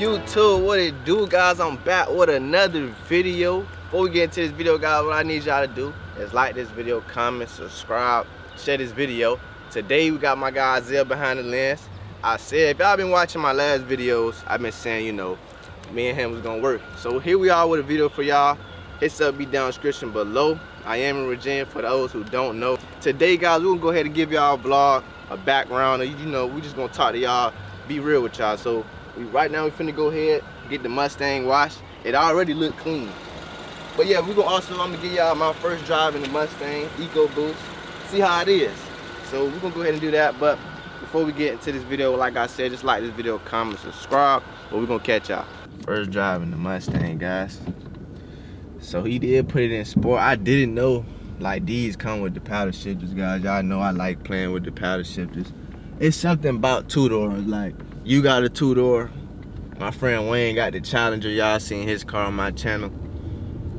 YouTube, what it do, guys? I'm back with another video. Before we get into this video, guys, what I need y'all to do is like this video, comment, subscribe, share this video. Today we got my guy Zell behind the lens. I said, if y'all been watching my last videos, I've been saying, you know, me and him was gonna work. So here we are with a video for y'all. Hit up, be down in the description below. I am in Virginia for those who don't know. Today, guys, we're gonna go ahead and give y'all a vlog, a background, or, you know, we just gonna talk to y'all, be real with y'all. So right now we finna go ahead, get the Mustang washed. It already look clean. But yeah, I'm gonna give y'all my first drive in the Mustang EcoBoost, see how it is. So we're gonna go ahead and do that. But before we get into this video, like I said, just like this video, comment, subscribe, but we're gonna catch y'all. First drive in the Mustang, guys. So he did put it in sport. I didn't know like these come with the paddle shifters, guys. Y'all know I like playing with the paddle shifters. It's something about two-doors, like you got a two-door. My friend Wayne got the Challenger. Y'all seen his car on my channel.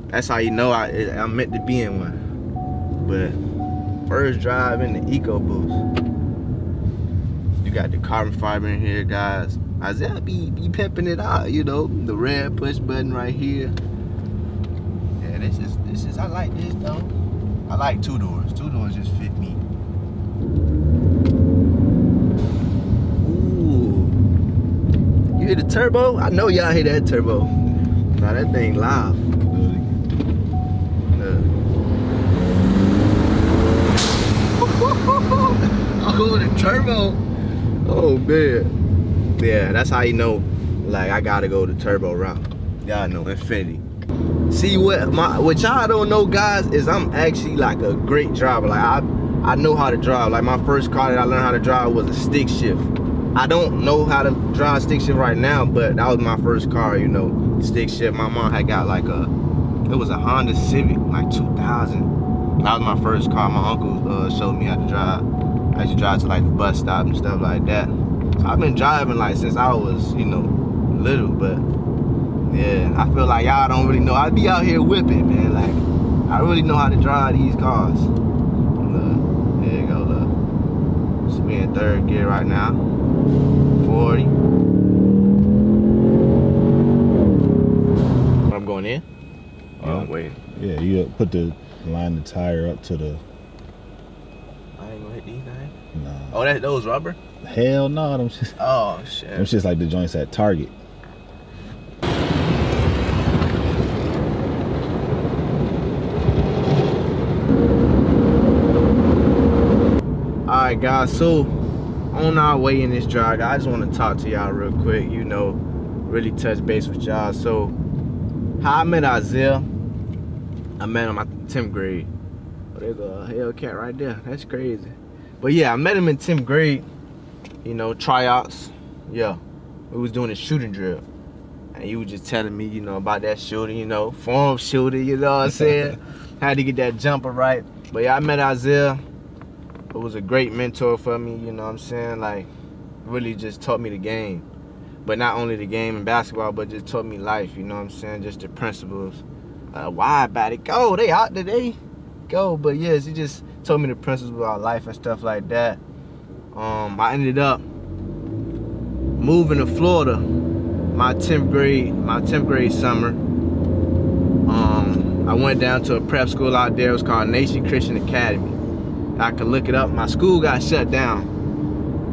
That's how you know I meant to be in one. But first drive in the EcoBoost. You got the carbon fiber in here, guys. Isaiah be pimping it out, you know. The red push button right here. Yeah, this is I like this though. I like two doors. Two doors just fit me. Ooh. You hear the turbo? I know y'all hear that turbo. Nah, that thing loud. Oh, the turbo. Oh man. Yeah, that's how you know, like, I gotta go the turbo route. Y'all know, Infinity. See, what y'all don't know, guys, is I'm actually like a great driver. Like I know how to drive. Like my first car that I learned how to drive was a stick shift. I don't know how to drive stick shift right now, but that was my first car, you know, stick shift. My mom had got like it was a Honda Civic, like 2000. That was my first car. My uncle showed me how to drive. I used to drive to like the bus stop and stuff like that. So I've been driving like since I was, you know, little, but yeah, I feel like y'all don't really know. I be out here whipping, man. Like, I really know how to drive these cars. Look, there you go, look. It's me in third gear right now. 40. I'm going in? Oh, I'm waiting. Yeah, you line the tire up to the... I ain't gonna hit these things? Nah. Oh, those rubber? Hell no, them shit. Oh, shit. Them shit's like the joints at Target. Alright, guys, so on our way in this drive, I just want to talk to y'all real quick, you know, really touch base with y'all. So how I met Isaiah, I met him at 10th grade. Oh, there's a Hellcat right there. That's crazy. But yeah, I met him in 10th grade, you know, tryouts. Yeah, we was doing a shooting drill. And he was just telling me, you know, about that shooting, you know, form shooting, you know what I'm saying? Had to get that jumper right. But yeah, I met Isaiah. It was a great mentor for me, you know what I'm saying? Like, really just taught me the game. But not only the game in basketball, but just taught me life, you know what I'm saying? Just the principles. Why about it? Go, they out today. Go, but yes, he just told me the principles about life and stuff like that. I ended up moving to Florida my 10th grade summer. I went down to a prep school out there. It was called Nation Christian Academy. I could look it up. My school got shut down.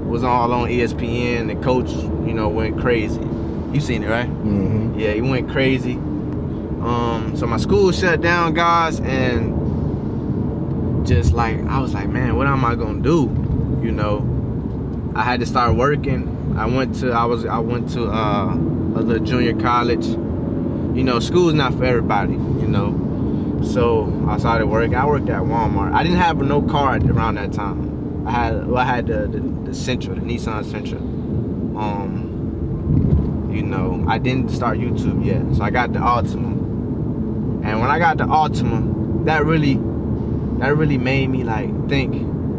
It was all on ESPN. The coach, you know, went crazy. You seen it, right? Mm-hmm. Yeah, he went crazy. So my school shut down, guys, and just like I was like, man, what am I gonna do? You know, I had to start working. I went to a little junior college. You know, school's not for everybody, you know. So I started working. I worked at Walmart. I didn't have no car around that time. I had the Sentra, the Nissan Sentra. You know, I didn't start YouTube yet, so I got the Altima. And when I got the Altima, that really made me like think,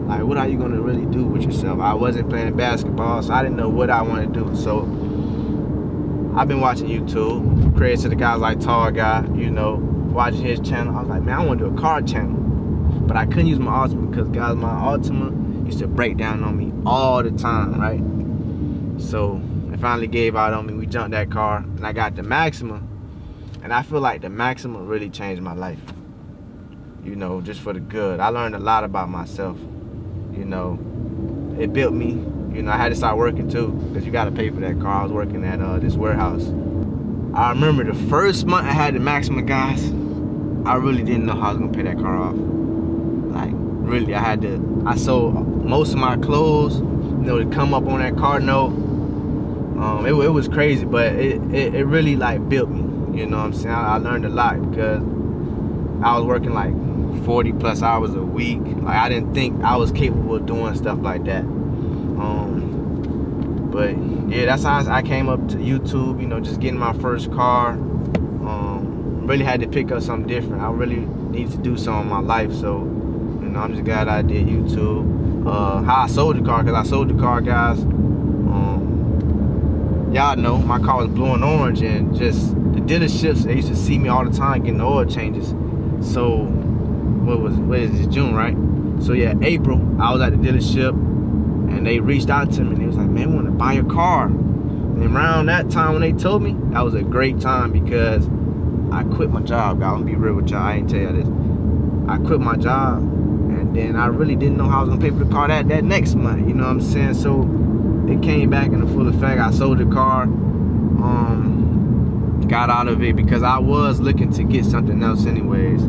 like, what are you gonna really do with yourself? I wasn't playing basketball, so I didn't know what I wanted to do. So I've been watching YouTube, credit to the guys like Tall Guy, you know, watching his channel. I was like, man, I want to do a car channel. But I couldn't use my Altima because, guys, my Altima used to break down on me all the time, right? So if finally gave out on me. We jumped that car, and I got the Maxima. And I feel like the Maxima really changed my life. You know, just for the good. I learned a lot about myself. You know, it built me. You know, I had to start working too, because you got to pay for that car. I was working at this warehouse. I remember the first month I had the Maxima, guys, I really didn't know how I was gonna pay that car off. Like, really, I sold most of my clothes, you know, to come up on that car note. It was crazy, but it really like built me. You know what I'm saying? I learned a lot because I was working like 40 plus hours a week. Like, I didn't think I was capable of doing stuff like that. But yeah, that's how I came up to YouTube, you know, just getting my first car. Really had to pick up something different. I really needed to do something in my life, so, you know, I'm just glad I did YouTube. How I sold the car, because I sold the car, guys. Y'all know, my car was blue and orange, and just the dealerships, they used to see me all the time getting oil changes. So, what is this, June, right? So yeah, April, I was at the dealership, and they reached out to me, and they was like, man, we want to buy your car. And around that time when they told me, that was a great time, because I quit my job, guys. I'm gonna be real with y'all, I ain't tell y'all this. I quit my job, and then I really didn't know how I was gonna pay for the car that next month, you know what I'm saying? So it came back in full effect. I sold the car, got out of it, because I was looking to get something else anyways,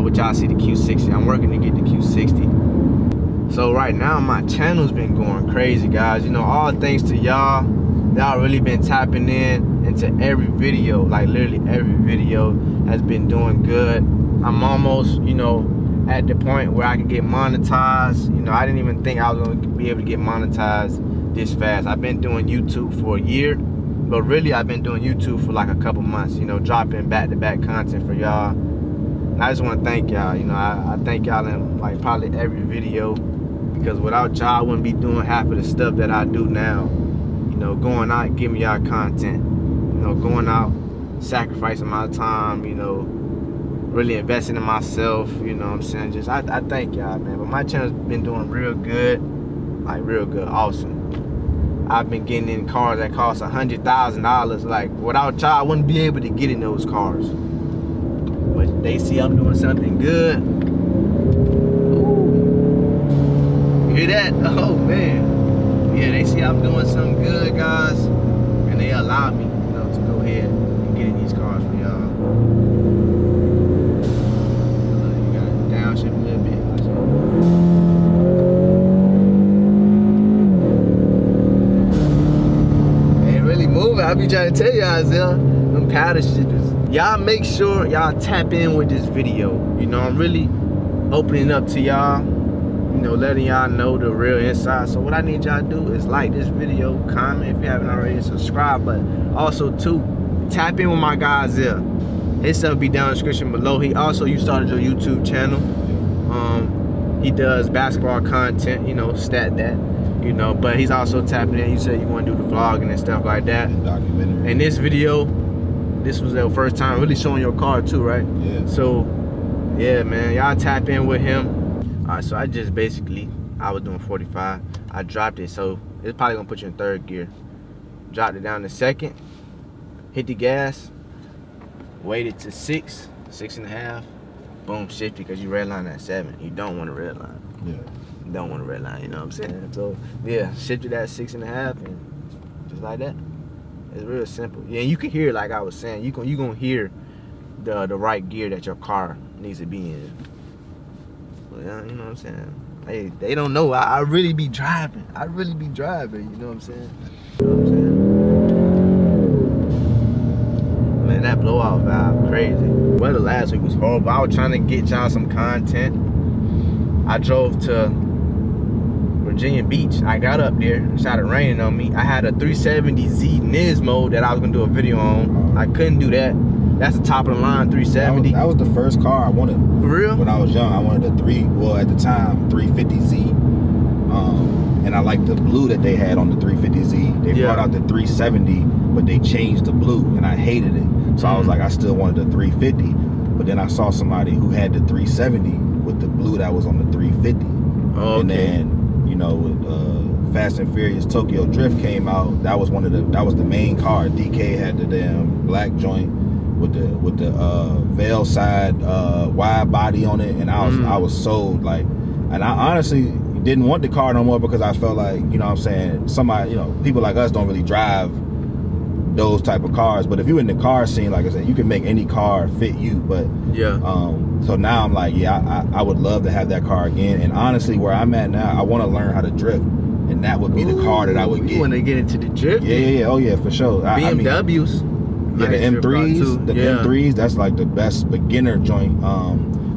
which y'all see the Q60. I'm working to get the Q60. So right now my channel's been going crazy, guys. You know, all thanks to y'all. Y'all really been tapping into every video. Like, literally every video has been doing good. I'm almost, you know, at the point where I can get monetized. You know, I didn't even think I was gonna be able to get monetized this fast. I've been doing YouTube for a year, but really I've been doing YouTube for like a couple months, you know, dropping back-to-back content for y'all. And I just want to thank y'all. You know, I thank y'all in like probably every video, because without y'all I wouldn't be doing half of the stuff that I do now. You know, going out, giving y'all content, you know, going out, sacrificing my time, you know, really investing in myself, you know what I'm saying? Just, I thank y'all, man. But my channel's been doing real good, like real good, awesome. I've been getting in cars that cost $100,000. Like, without y'all, I wouldn't be able to get in those cars. But they see I'm doing something good. Ooh. You hear that? Oh, man. Yeah, they see I'm doing something good, guys, and they allow me, you know, to go ahead and get in these cars for y'all. You got to downshift a little bit. Ain't really moving. I be trying to tell y'all, them paddle shifters. Y'all make sure y'all tap in with this video. You know, I'm really opening up to y'all. You know, letting y'all know the real inside. So what I need y'all to do is like this video, comment if you haven't already, subscribe, but also too, tap in with my guy Zell. His stuff be down in the description below. He also, you started your YouTube channel. He does basketball content, you know, STATtv, you know, but he's also tapping in. You said you want to do the vlogging and stuff like that. And documentary. And this video, this was the first time really showing your car too, right? Yeah. So yeah, man, y'all tap in with him. Alright, so I just basically, I was doing 45. I dropped it, so it's probably gonna put you in third gear. Dropped it down to second, hit the gas, waited to 6.5, boom, shifted, because you redline at 7. You don't want to redline. Yeah. You don't want to redline, you know what I'm saying? So yeah, shifted at 6.5, and just like that. It's real simple. Yeah, and you can hear, like I was saying, you gonna hear the right gear that your car needs to be in. Yeah, you know what I'm saying? Hey, they don't know. I really be driving. I really be driving, you know what I'm saying? You know what I'm saying? Man, that blowout vibe, crazy. Weather last week was horrible. I was trying to get y'all some content. I drove to Virginia Beach. I got up there, it started raining on me. I had a 370Z Nismo that I was gonna do a video on. I couldn't do that. That's the top of the line 370. That was the first car I wanted. For real? When I was young, I wanted a at the time, 350Z. And I liked the blue that they had on the 350Z. They brought out the 370, but they changed the blue, and I hated it. So I was like, I still wanted the 350. But then I saw somebody who had the 370 with the blue that was on the 350. Oh, okay. And then, you know, with Fast and Furious Tokyo Drift came out, that was the main car. DK had the damn black joint with the veil side wide body on it, and I was sold. Like, and I honestly didn't want the car no more because I felt like, you know what I'm saying, somebody, you know, people like us don't really drive those type of cars. But if you're in the car scene, like I said, you can make any car fit you. But yeah, so now I'm like, yeah, I would love to have that car again. And honestly, where I'm at now, I want to learn how to drift, and that would be the car that I would get. You want to get into the drift? Yeah, oh yeah, for sure. BMWs. Yeah, the M3s, M3s, that's like the best beginner joint.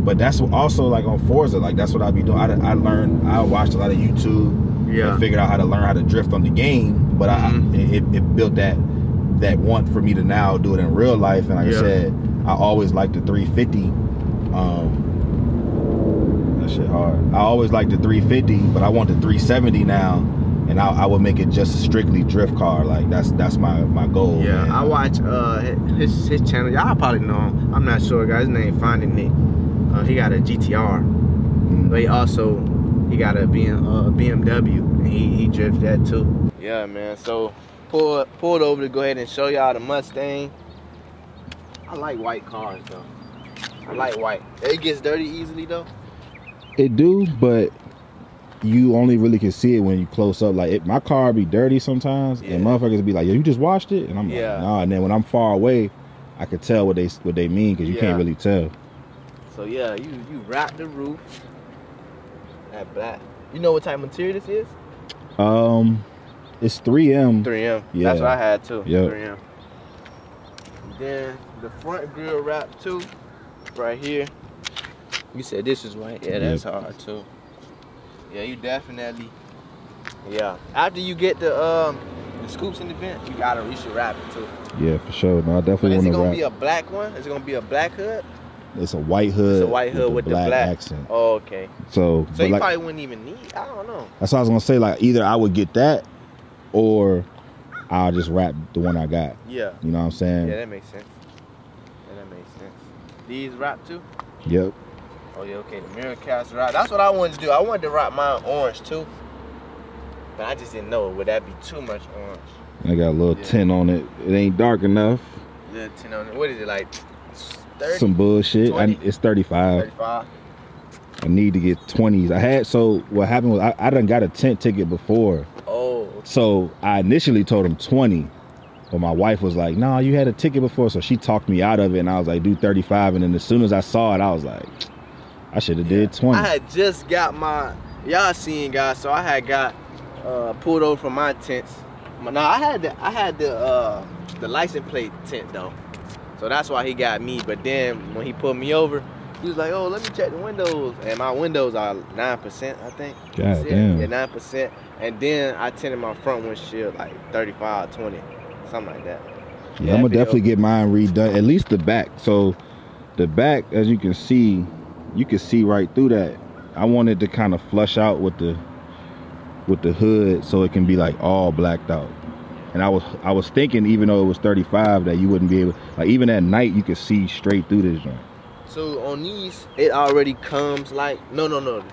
But that's also like on Forza, like that's what I be doing. I watched a lot of YouTube, and figured out how to learn how to drift on the game. But it built that want for me to now do it in real life. And like I said, I always liked the 350. That shit hard. I always liked the 350, but I want the 370 now. And I would make it just a strictly drift car. Like that's my goal. Yeah, man. I watch his channel. Y'all probably know him. I'm not sure, guys. His name Finding Nick. He got a GTR, but he got a BMW, and he drifts that too. Yeah, man. So pulled over to go ahead and show y'all the Mustang. I like white cars though. I like white. It gets dirty easily though. It do, but you only really can see it when you close up. Like my car be dirty sometimes, and motherfuckers be like, "Yo, you just washed it," and I'm like, "Nah." And then when I'm far away, I could tell what they mean, because you can't really tell. So yeah, you wrap the roof. That black. You know what type of material this is? It's 3M. 3M. Yeah. That's what I had too. Yeah. 3M. And then the front grille wrap too, right here. You said this is white. Yeah, that's hard too. Yeah, you definitely. Yeah. After you get the scoops in the vent, you should wrap it too. Yeah, for sure. No, I definitely want to wrap. Is it gonna be a black one? Is it gonna be a black hood? It's a white hood. It's a white hood with the black accent. Oh, okay. So you like, probably wouldn't even need. I don't know. That's what I was gonna say. Like either I would get that, or I'll just wrap the one I got. Yeah. You know what I'm saying? Yeah, that makes sense. Yeah, that makes sense. These wrap too? Yep. Oh yeah, okay. The mirror caps wrap. That's what I wanted to do. I wanted to wrap mine orange too, but I just didn't know. Would that be too much orange? I got a little tint on it. It ain't dark enough. Yeah, tint on it. What is it like? 30? Some bullshit. It's 35. 35. I need to get 20s. So what happened was I done got a tent ticket before. Oh. Okay. So I initially told him 20, but my wife was like, "Nah, you had a ticket before," so she talked me out of it, and I was like, "Do 35." And then as soon as I saw it, I was like, I should have did 20. I had just got my, y'all seen, guys, so I had got pulled over from my tents. No, I had the license plate tent though. So that's why he got me. But then when he pulled me over, he was like, "Oh, let me check the windows." And my windows are 9%, I think. God damn. Yeah, 9%. And then I tinted my front windshield like 35, 20, something like that. Yeah, I'm gonna definitely get mine redone. At least the back. So the back, as you can see, you can see right through that. I wanted to kind of flush out with the hood so it can be like all blacked out. And I was thinking, even though it was 35, that you wouldn't be able, like even at night you could see straight through this joint. So on these, it already comes like, no.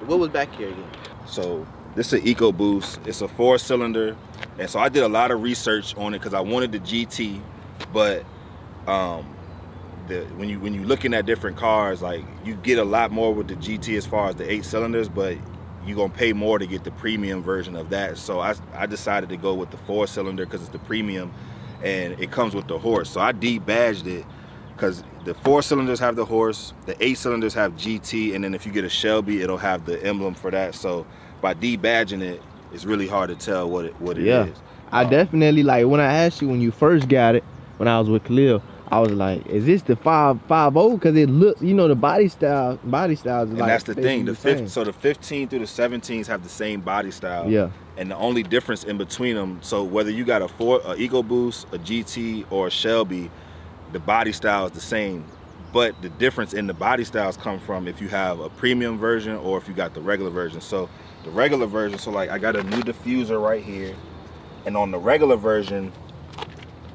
What was back here again? So this is an EcoBoost. It's a 4-cylinder, and so I did a lot of research on it because I wanted the GT, but when you looking at different cars, like you get a lot more with the GT as far as the 8 cylinders, but you're gonna pay more to get the premium version of that. So I decided to go with the 4-cylinder because it's the premium and it comes with the horse. So I debadged it because the 4 cylinders have the horse, the 8 cylinders have GT, and then if you get a Shelby, it'll have the emblem for that. So by debadging it, it's really hard to tell what it is. I definitely, like when I asked you when you first got it, when I was with Khalil, I was like, "Is this the 550?" Because it looks, you know, the body styles is and like, that's the thing. So the 15 through the 17s have the same body style. Yeah. And the only difference in between them, so whether you got a EcoBoost, a GT, or a Shelby, the body style is the same. But the difference in the body styles come from if you have a premium version or if you got the regular version. So the regular version, so like I got a new diffuser right here, and on the regular version,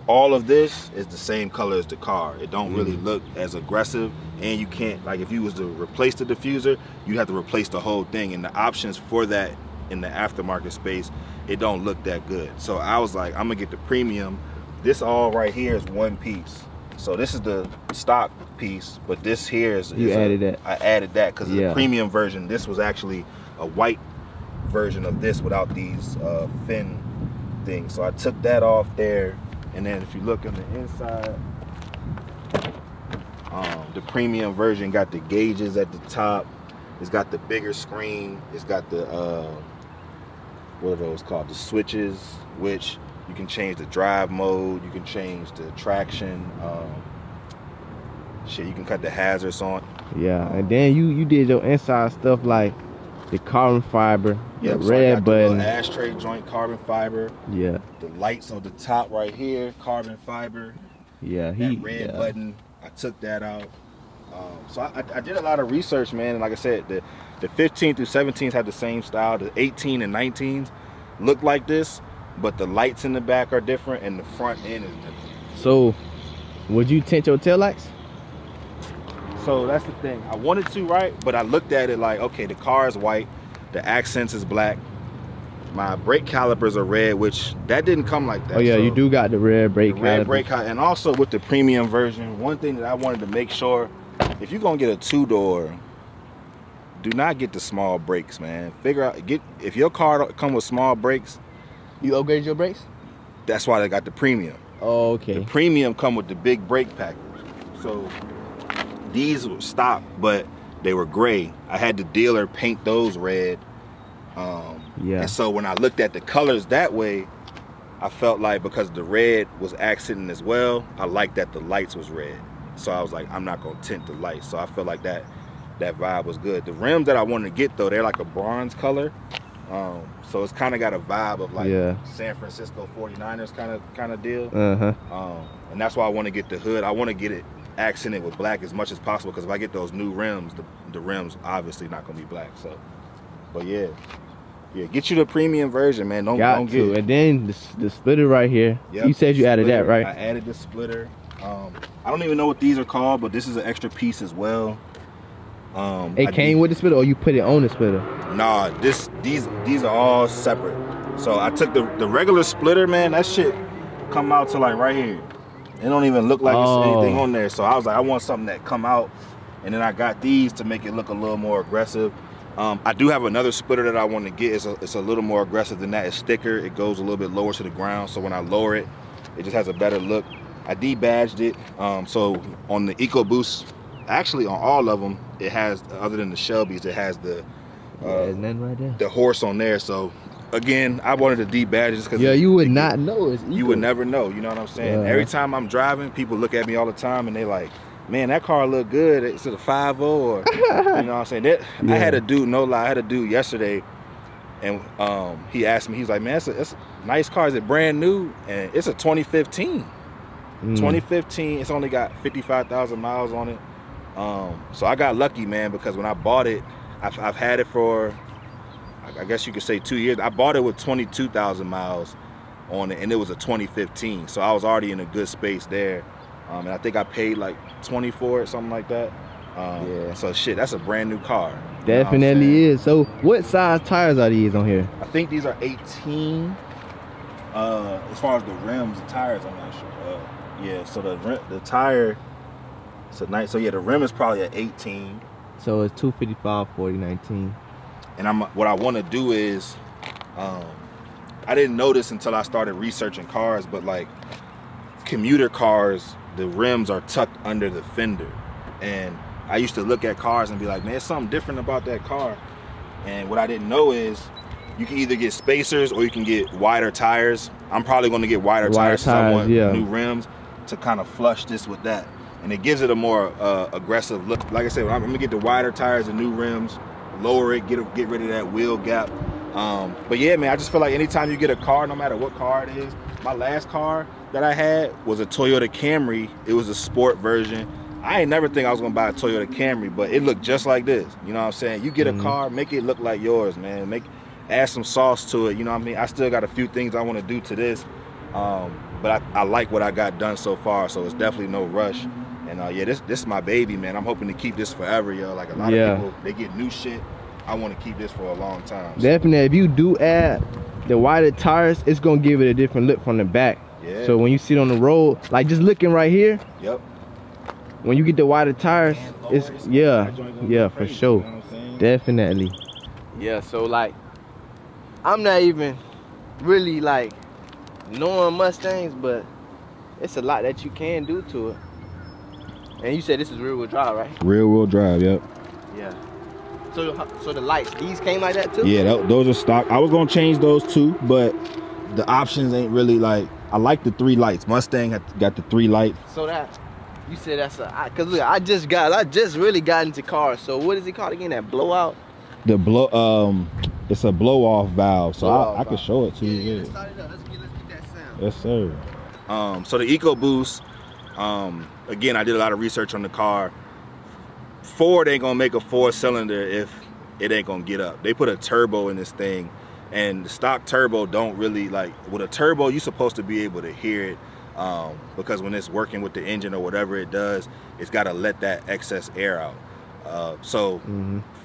all of this is the same color as the car. It don't really look as aggressive, and you can't, like if you was to replace the diffuser, you have to replace the whole thing, and the options for that in the aftermarket space, it don't look that good. So I was like, I'm gonna get the premium. This all right here is one piece. So this is the stock piece, but this here is added that. I added that because the premium version, this was actually a white version of this without these fin things. So I took that off there, and then if you look on the inside, the premium version got the gauges at the top. It's got the bigger screen. It's got the what are those called? The switches, which you can change the drive mode. You can change the traction. Shit, you can cut the hazards on. Yeah, and then you did your inside stuff like the carbon fiber, the red button, the ashtray joint carbon fiber. Yeah. The lights on the top right here, carbon fiber. Yeah, that red button, I took that out. So I did a lot of research, man, and like I said, the 15 through 17s have the same style. The 18 and 19s look like this, but the lights in the back are different and the front end is different. So, would you tint your taillights? So that's the thing. I wanted to, right? But I looked at it like, okay, the car is white, the accents is black, my brake calipers are red, which that didn't come like that. Oh yeah, so you do got the red brake calipers. And also with the premium version, one thing that I wanted to make sure, if you're gonna get a two-door, do not get the small brakes, man. Figure out, if your car come with small brakes. You upgraded your brakes? That's why they got the premium. Oh, okay. The premium come with the big brake package. So these were stock, but they were gray. I had the dealer paint those red. And so when I looked at the colors that way, I felt like because the red was accenting as well, I liked that the lights was red. So I was like, I'm not gonna tint the lights. So I felt like that vibe was good. The rims that I wanted to get though, they're like a bronze color. So it's kind of got a vibe of like San Francisco 49ers kind of deal. And that's why I want to get the hood. I want to get it accented with black as much as possible, because if I get those new rims, the rims obviously not gonna be black. So, but yeah, get you the premium version, man. Don't get it. And then the splitter right here. Yep, you said you added that, right? I added the splitter. I don't even know what these are called, but this is an extra piece as well. It came with the splitter, or you put it on the splitter? Nah, these are all separate. So I took the regular splitter, man. That shit come out to like right here. It don't even look like it's anything on there. So I was like, I want something that come out, and then I got these to make it look a little more aggressive. I do have another splitter that I want to get. It's a little more aggressive than that. It's thicker. It goes a little bit lower to the ground. So when I lower it, it just has a better look. I debadged it. So on the EcoBoost, actually on all of them, it has, other than the Shelby's, it has the right there, the horse on there. So again, I wanted to debadge it just because you would not know it's Eco. You would never know. You know what I'm saying? Every time I'm driving, people look at me all the time and they like, man, that car look good. It's a 5.0 or you know what I'm saying? I had a dude, no lie, I had a dude yesterday, and he asked me, he's like, man, it's a nice car. Is it brand new? And it's a 2015. 2015. It's only got 55,000 miles on it. So I got lucky, man, because when I bought it, I've had it for, I guess you could say 2 years. I bought it with 22,000 miles on it, and it was a 2015. So I was already in a good space there. And I think I paid like 20 for it, something like that. So shit, that's a brand new car. Definitely is. So what size tires are these on here? I think these are 18. As far as the rims, the tires, I'm not sure. Yeah, so the tire, it's a nice. So yeah, the rim is probably at 18. So it's 255 40 19. And what I want to do is, I didn't know this until I started researching cars, but like commuter cars, the rims are tucked under the fender. And I used to look at cars and be like, man, there's something different about that car. And what I didn't know is you can either get spacers or you can get wider tires. I'm probably going to get wider tires because I want new rims to kind of flush this with that. And it gives it a more aggressive look. Like I said, I'm going to get the wider tires and new rims, lower it, get rid of that wheel gap. But yeah, man, I just feel like anytime you get a car, no matter what car it is, my last car that I had was a Toyota Camry. It was a sport version. I ain't never think I was gonna buy a Toyota Camry, but it looked just like this. You know what I'm saying? You get a car, make it look like yours, man. Add some sauce to it, you know what I mean? I still got a few things I wanna do to this, but I like what I got done so far, so it's definitely no rush. And yeah, this is my baby, man. I'm hoping to keep this forever, yo. Like a lot of people, they get new shit, I want to keep this for a long time. So. Definitely, if you do add the wider tires, it's gonna give it a different look from the back. Yeah. So when you sit on the road, like just looking right here. Yep. When you get the wider tires, it's yeah, for crazy, sure. You know what I'm saying? Definitely. Yeah. So like, I'm not even really like knowing Mustangs, but it's a lot that you can do to it. And you said this is rear wheel drive, right? Rear wheel drive. Yep. Yeah. So the lights, these came like that too? Yeah, those are stock. I was gonna change those too, but the options ain't really like. I like the 3 lights. Mustang got the 3 lights. So that, you said that's a, cause look, I just really got into cars. So what is it called again? That blowout? The it's a blow off valve. So I can show it to you. Yeah. Let's start it up. Let's get that sound. Yes, sir. So the EcoBoost. Again, I did a lot of research on the car. Ford ain't gonna make a 4-cylinder if it ain't gonna get up. They put a turbo in this thing, and the stock turbo don't really like. With a turbo, you're supposed to be able to hear it because when it's working with the engine or whatever it does, it's got to let that excess air out.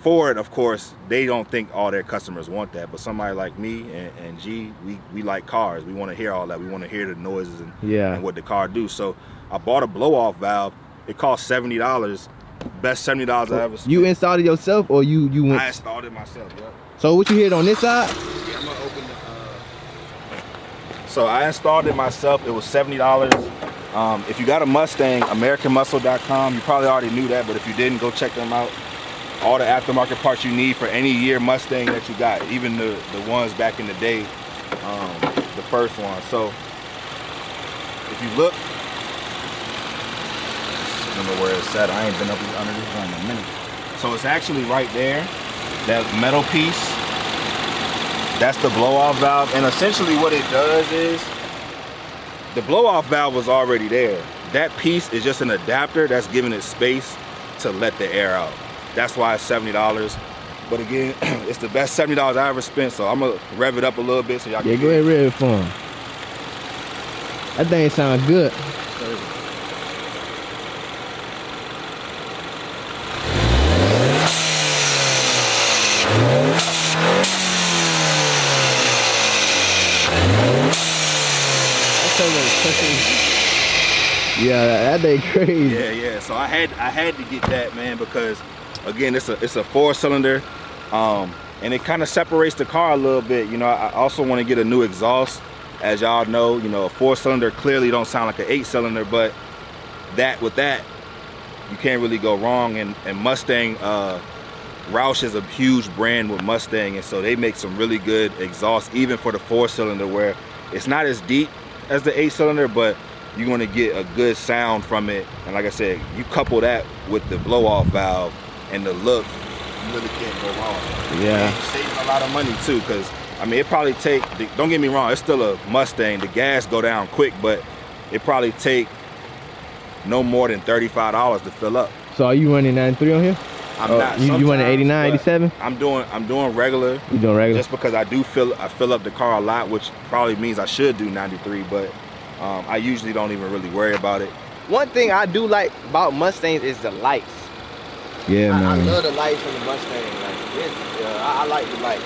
Ford, of course, they don't think all their customers want that, but somebody like me and G, we like cars. We want to hear all that. We want to hear the noises and what the car do. So I bought a blow-off valve. It cost $70. Best $70 I ever spent. You installed it yourself, or you went? I installed it myself. Yep. So what you hit on this side? Yeah, I'm gonna open the. So I installed it myself. It was $70. If you got a Mustang, AmericanMuscle.com. You probably already knew that, but if you didn't, go check them out. All the aftermarket parts you need for any year Mustang that you got, even the ones back in the day, the first one. So if you look. Remember where it's at. I ain't been up under this one in a minute. So it's actually right there, that metal piece. That's the blow-off valve. And essentially what it does is, the blow-off valve was already there. That piece is just an adapter that's giving it space to let the air out. That's why it's $70. But again, it's the best $70 I ever spent, so I'm gonna rev it up a little bit so y'all can. Yeah, go ahead, rev it for him. That thing sounds good. Yeah, that thing crazy. Yeah. So I had to get that, man, because again, it's a 4-cylinder, and it kind of separates the car a little bit. You know, I also want to get a new exhaust. As y'all know, you know, a 4-cylinder clearly don't sound like an 8-cylinder, but with that, you can't really go wrong. And Mustang, Roush is a huge brand with Mustang, and so they make some really good exhaust, even for the 4-cylinder, where it's not as deep as the 8-cylinder, but you're gonna get a good sound from it. And like I said, you couple that with the blow-off valve and the look, you really can't go wrong. Yeah. And you're saving a lot of money too, because I mean, it probably take, don't get me wrong, it's still a Mustang. The gas go down quick, but it probably take no more than $35 to fill up. So are you running 93 on here? I'm not. You running 89, 87? I'm doing regular. You doing regular? Just because I fill up the car a lot, which probably means I should do 93, but I usually don't even really worry about it. One thing I do like about Mustangs is the lights. Yeah, man. I love the lights on the Mustang. Like, I like the lights.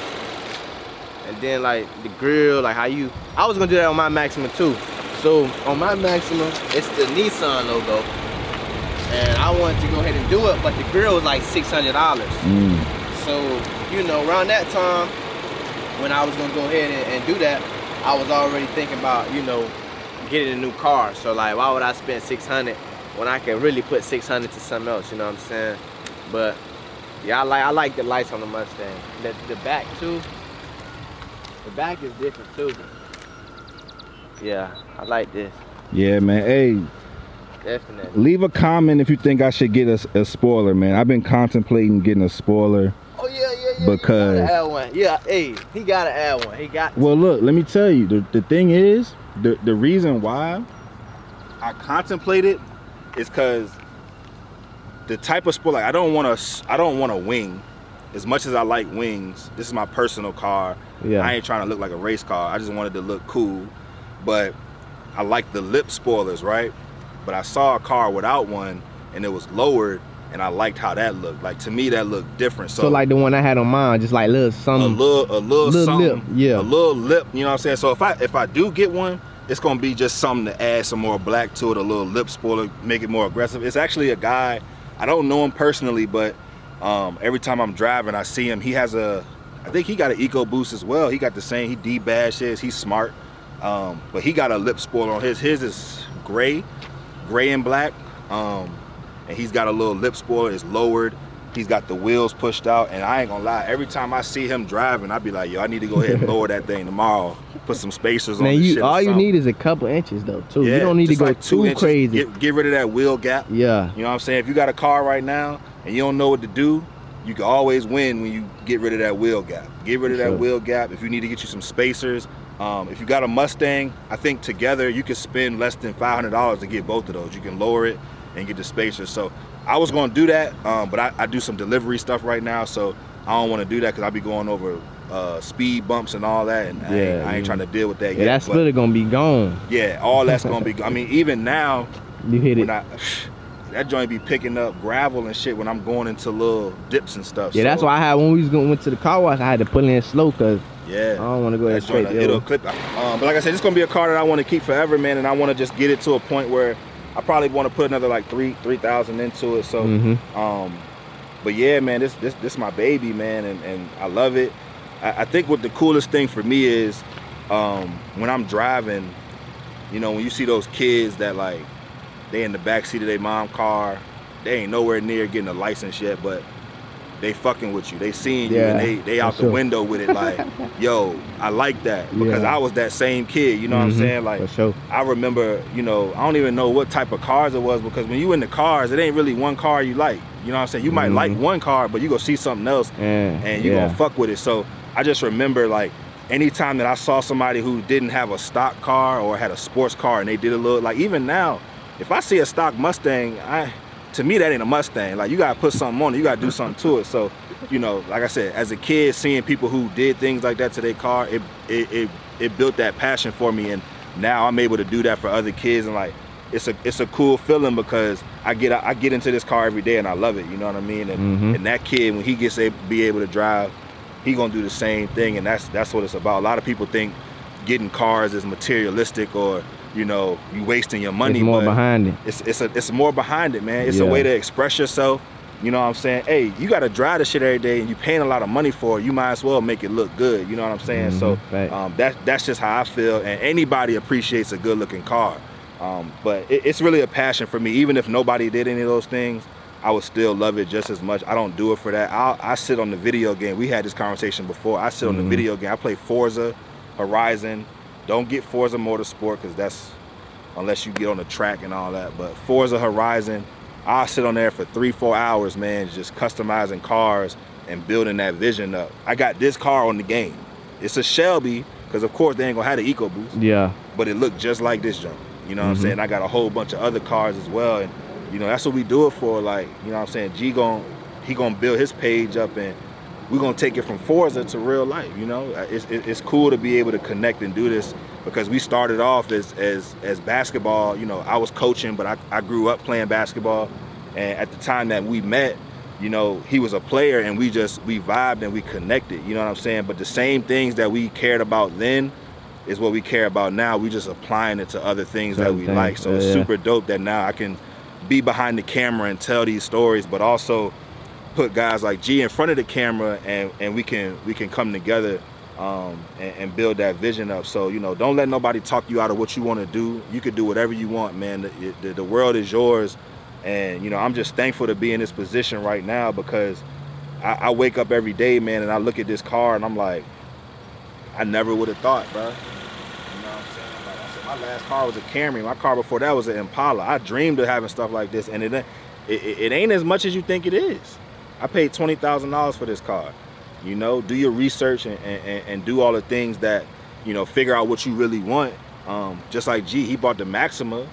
And then like the grill, like how you, I was gonna do that on my Maxima too. So on my Maxima, it's the Nissan logo. And I wanted to go ahead and do it, but the grill was like $600. So, you know, around that time, when I was gonna go ahead and do that, I was already thinking about, you know, getting a new car. So like, why would I spend $600 when I can really put $600 to something else, you know what I'm saying? But yeah, I like the lights on the Mustang. The back too, the back is different too. Yeah, I like this. Yeah, man, hey. Definitely. Leave a comment if you think I should get a spoiler, man. I've been contemplating getting a spoiler. Oh yeah. Because he gotta add one. Yeah, hey, he gotta add one. He got. Well, look, let me tell you. The thing is, the reason why I contemplated is because the type of sport, like I don't want a wing. As much as I like wings, this is my personal car. Yeah. I ain't trying to look like a race car. I just wanted to look cool, but I like the lip spoilers, right? But I saw a car without one, and it was lowered, and I liked how that looked. Like, to me, that looked different. So like the one I had on mine, just like little something, a little something, lip, yeah, a little lip. You know what I'm saying? So if I do get one, it's gonna be just something to add some more black to it, a little lip spoiler, make it more aggressive. It's actually a guy, I don't know him personally, but every time I'm driving, I see him. He has I think he got an EcoBoost as well. He got the same. He D-badged his. He's smart, but he got a lip spoiler on his. His is gray and black. And he's got a little lip spoiler, it's lowered. He's got the wheels pushed out, and I ain't gonna lie, every time I see him driving, I be like, yo, I need to go ahead and lower that thing tomorrow. Put some spacers on this shit. All you need is a couple inches though, too. Yeah, you don't need to go like too crazy. Get rid of that wheel gap. Yeah. You know what I'm saying? If you got a car right now and you don't know what to do, you can always win when you get rid of that wheel gap. Get rid of that wheel gap. If you need to get you some spacers, if you got a Mustang, I think together you could spend less than $500 to get both of those. You can lower it and get the spacers. So I was going to do that, but I do some delivery stuff right now, so I don't want to do that because I'll be going over speed bumps and all that, and I ain't trying to deal with that yet. That splitter gonna be gone. Yeah, all that's gonna be. I mean, even now, you hit it. That joint be picking up gravel and shit when I'm going into little dips and stuff. Yeah, so that's why I had, when we went to the car wash, I had to pull in slow because I don't want to go that straight. It'll clip. But like I said, it's gonna be a car that I want to keep forever, man, and I want to just get it to a point where I probably want to put another like 3,000 into it. So, but yeah, man, this my baby, man, and I love it. I think what the coolest thing for me is when I'm driving, you know, when you see those kids that like they in the back seat of their mom car, they ain't nowhere near getting a license yet, but they fucking with you. They seeing you and they out the window with it like, yo, I like that because I was that same kid, you know what I'm saying? Like, I remember, you know, I don't even know what type of cars it was because when you in the cars, it ain't really one car you like. You know what I'm saying? You might like one car, but you go see something else and you gonna fuck with it. So I just remember like anytime that I saw somebody who didn't have a stock car or had a sports car and they did a little, like even now, if I see a stock Mustang, to me that ain't a Mustang. Like you gotta put something on it, you gotta do something to it. So, you know, like I said, as a kid, seeing people who did things like that to their car, it built that passion for me, and now I'm able to do that for other kids, and like it's a cool feeling because I get into this car every day and I love it, you know what I mean? And and that kid, when he gets to be able to drive, he gonna do the same thing, and that's what it's about. A lot of people think getting cars is materialistic or, you know, you wasting your money. It's more behind it. It's more behind it, man. It's a way to express yourself. You know what I'm saying? Hey, you gotta drive this shit every day and you paying a lot of money for it, you might as well make it look good, you know what I'm saying? So that's just how I feel, and anybody appreciates a good looking car. But it's really a passion for me. Even if nobody did any of those things, I would still love it just as much. I don't do it for that. I sit on the video game. We had this conversation before. I sit on the video game. I play Forza Horizon. Don't get Forza Motorsport because that's, unless you get on the track and all that. But Forza Horizon, I'll sit on there for 3-4 hours, man, just customizing cars and building that vision up. I got this car on the game. It's a Shelby, because of course they ain't gonna have the EcoBoost. Yeah. But it looked just like this junk. You know what I'm saying? I got a whole bunch of other cars as well. And you know, that's what we do it for. Like, you know what I'm saying? He gonna build his page up, and we're gonna take it from Forza to real life. You know, it's cool to be able to connect and do this because we started off as basketball. You know, I was coaching, but I grew up playing basketball, and at the time that we met, you know, he was a player, and we vibed and we connected. You know what I'm saying? But the same things that we cared about then is what we care about now. We just applying it to other things that we like. So it's super dope that now I can be behind the camera and tell these stories, but also put guys like G in front of the camera, and we can come together and build that vision up. So, you know, don't let nobody talk you out of what you want to do. You could do whatever you want, man. The world is yours, and you know, I'm just thankful to be in this position right now because I wake up every day, man, and I look at this car and I'm like, I never would have thought, bro. You know what I'm saying? Like I said, my last car was a Camry. My car before that was an Impala. I dreamed of having stuff like this, and it ain't as much as you think it is. I paid $20,000 for this car. You know, do your research and do all the things that, you know, figure out what you really want. Just like G, he bought the Maxima,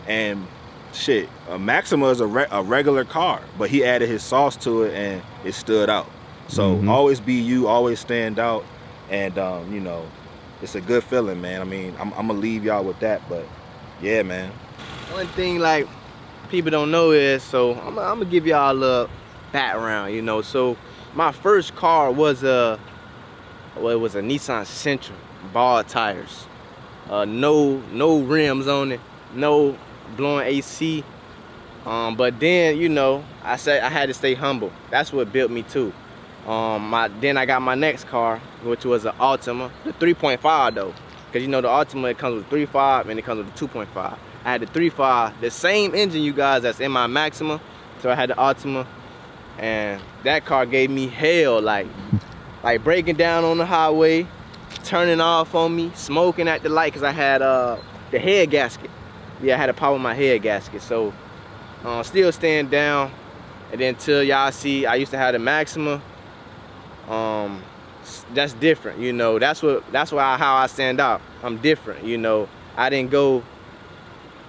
and shit, a Maxima is a regular car, but he added his sauce to it and it stood out. So always be you, always stand out, and you know, it's a good feeling, man. I mean, I'm gonna leave y'all with that, but yeah, man. One thing, like, people don't know is, so I'm gonna give y'all a little background, you know. So my first car was it was a Nissan Sentra, ball tires, no rims on it, no blowing AC. But then, you know, I said I had to stay humble. That's what built me too. Then I got my next car, which was an Altima, the 3.5 though, because you know the Altima, it comes with 3.5 and it comes with the 2.5. I had the 3.5, the same engine, you guys, that's in my Maxima. So I had the Altima, and that car gave me hell, like breaking down on the highway, turning off on me, smoking at the light, because I had the head gasket. Yeah, I had a problem with my head gasket. So still staying down. And then till y'all see, I used to have the Maxima. That's different, you know. That's how I stand out. I'm different, you know. I didn't go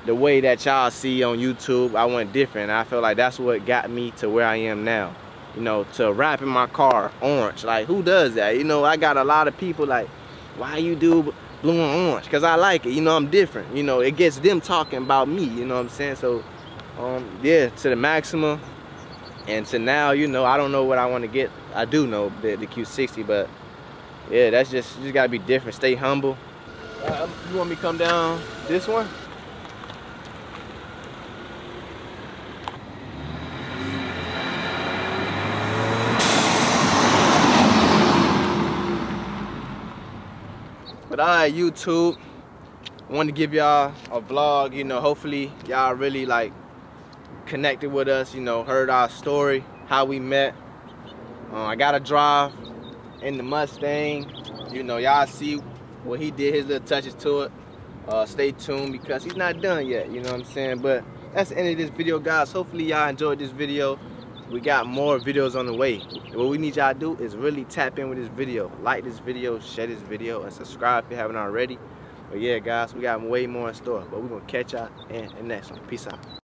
the way that y'all see on YouTube. I went different. I feel like that's what got me to where I am now. You know, to wrapping my car orange. Like, who does that? You know, I got a lot of people like, why you do blue and orange? Because I like it. You know, I'm different. You know, it gets them talking about me. You know what I'm saying? So, yeah, to the Maxima. And to now, you know, I don't know what I want to get. I do know the Q60, but yeah, that's you just gotta be different. Stay humble. You want me to come down this one? But alright, YouTube, I want to give y'all a vlog. You know, hopefully y'all really like connected with us, you know, heard our story, how we met. I got to drive in the Mustang. You know, y'all see what he did, his little touches to it. Stay tuned because he's not done yet, you know what I'm saying? But that's the end of this video, guys. Hopefully y'all enjoyed this video. We got more videos on the way. What we need y'all to do is really tap in with this video. Like this video, share this video, and subscribe if you haven't already. But yeah, guys, we got way more in store. But we're going to catch y'all in the next one. Peace out.